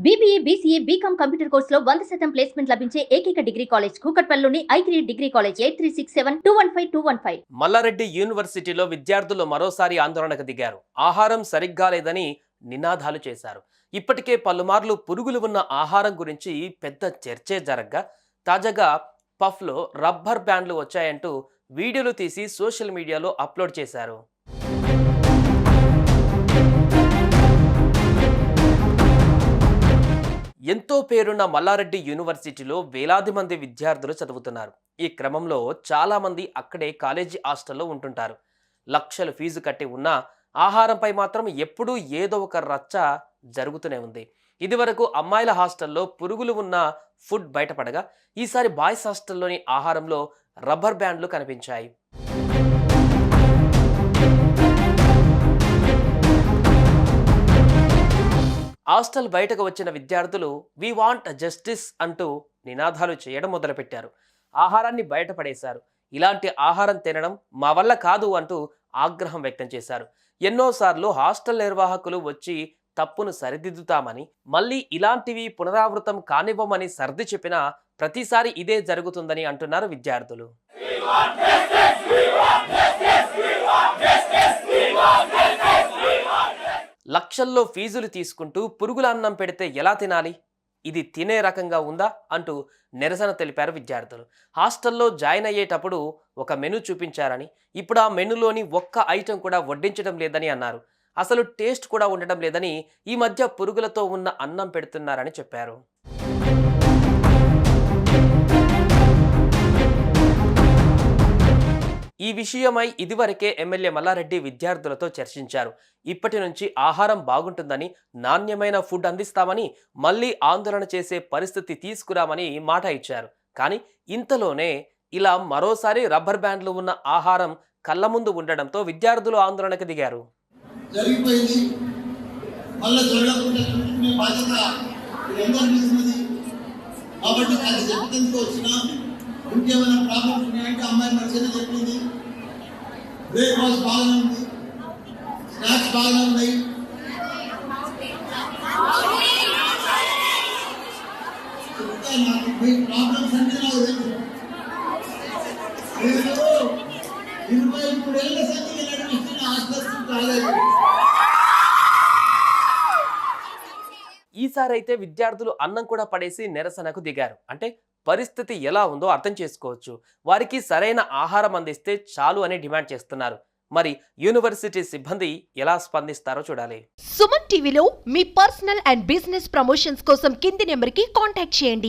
BBA, BCA, BCom computer కోర్సులో 100% placement లభించే ఏకైక డిగ్రీ కాలేజ్ కూకట్పల్లిలోని I3 డిగ్రీ కాలేజ్ 8367215215. మల్లారెడ్డి యూనివర్సిటీలో విద్యార్థులు మరోసారి ఆందోళనకు దిగారు. ఆహారం సరిగ్గా లేదని నినాదాలు చేశారు. ఇప్పటికే పలుమార్లు పురుగులు ఉన్న ఆహారం గురించి పెద్ద చర్చే జరగ్గా తాజాగా పఫ్లో రబ్బర్ బ్యాండ్లు వచ్చాయంటూ వీడియోలు తీసి సోషల్ మీడియాలో అప్లోడ్ చేశారు. ఎంతో పేరున్న మల్లారెడ్డి యూనివర్సిటీలో వేలాది మంది విద్యార్థులు చదువుతున్నారు. ఈ క్రమంలో చాలా మంది అక్కడే కాలేజీ హాస్టల్లో ఉంటుంటారు. లక్షలు ఫీజు కట్టి ఉన్నా ఆహారంపై మాత్రం ఎప్పుడూ ఏదో ఒక రచ్చ జరుగుతూనే ఉంది. ఇదివరకు అమ్మాయిల హాస్టల్లో పురుగులు ఉన్న ఫుడ్ బయటపడగా ఈసారి బాయ్స్ హాస్టల్లోని ఆహారంలో రబ్బర్ బ్యాండ్లు కనిపించాయి. హాస్టల్ బయటకు వచ్చిన విద్యార్థులు వి వాంట్ జస్టిస్ అంటూ నినాదాలు చేయడం మొదలుపెట్టారు. ఆహారాన్ని బయటపడేశారు. ఇలాంటి ఆహారం తినడం మా వల్ల కాదు అంటూ ఆగ్రహం వ్యక్తం చేశారు. ఎన్నోసార్లు హాస్టల్ నిర్వాహకులు వచ్చి తప్పును సరిదిద్దుతామని, మళ్ళీ ఇలాంటివి పునరావృతం కానివ్వమని సర్ది చెప్పినా ప్రతిసారి ఇదే జరుగుతుందని అంటున్నారు విద్యార్థులు. లక్షల్లో ఫీజులు తీసుకుంటూ పురుగుల అన్నం పెడితే ఎలా తినాలి? ఇది తినే రకంగా ఉందా అంటూ నిరసన తెలిపారు విద్యార్థులు. హాస్టల్లో జాయిన్ అయ్యేటప్పుడు ఒక మెనూ చూపించారని, ఇప్పుడు ఆ మెనూలోని ఒక్క ఐటెం కూడా వడ్డించడం లేదని అన్నారు. అసలు టేస్ట్ కూడా ఉండడం లేదని, ఈ మధ్య పురుగులతో ఉన్న అన్నం పెడుతున్నారని చెప్పారు. ఈ విషయమై ఇదివరకే ఎమ్మెల్యే మల్లారెడ్డి విద్యార్థులతో చర్చించారు. ఇప్పటి నుంచి ఆహారం బాగుంటుందని, నాణ్యమైన ఫుడ్ అందిస్తామని, మళ్ళీ ఆందోళన చేసే పరిస్థితి తీసుకురామని మాట ఇచ్చారు. కానీ ఇంతలోనే ఇలా మరోసారి రబ్బర్ బ్యాండ్లు ఉన్న ఆహారం కళ్ళ ముందు ఉండడంతో విద్యార్థులు ఆందోళనకు దిగారు. ఇంకేమైనా ప్రాబ్లమ్స్ ఉన్నాయంటే అమ్మాయి మంచిగా చెప్పింది. బ్రేక్ఫాస్ట్ బాగానే ఉంది, స్నాక్స్ బాగానే ఉన్నాయి. నాకు మీ ప్రాబ్లమ్స్ అంటే నాకు తెలుసు. నేను 23 ఏళ్ల సంఖ్య నడిపిస్తున్న ఆస్పత్రి కాలేదు. ఈసారి అయితే విద్యార్థులు అన్నం కూడా పడేసి నిరసనకు దిగారు. అంటే పరిస్థితి ఎలా ఉందో అర్థం చేసుకోవచ్చు. వారికి సరైన ఆహారం అందిస్తే చాలు అని డిమాండ్ చేస్తున్నారు. మరి యూనివర్సిటీ సిబ్బంది ఎలా స్పందిస్తారో చూడాలి. సుమన్ టీవీలో మీ పర్సనల్ అండ్ బిజినెస్ ప్రమోషన్స్ కోసం కింది నెంబర్కి కాంటాక్ట్ చేయండి.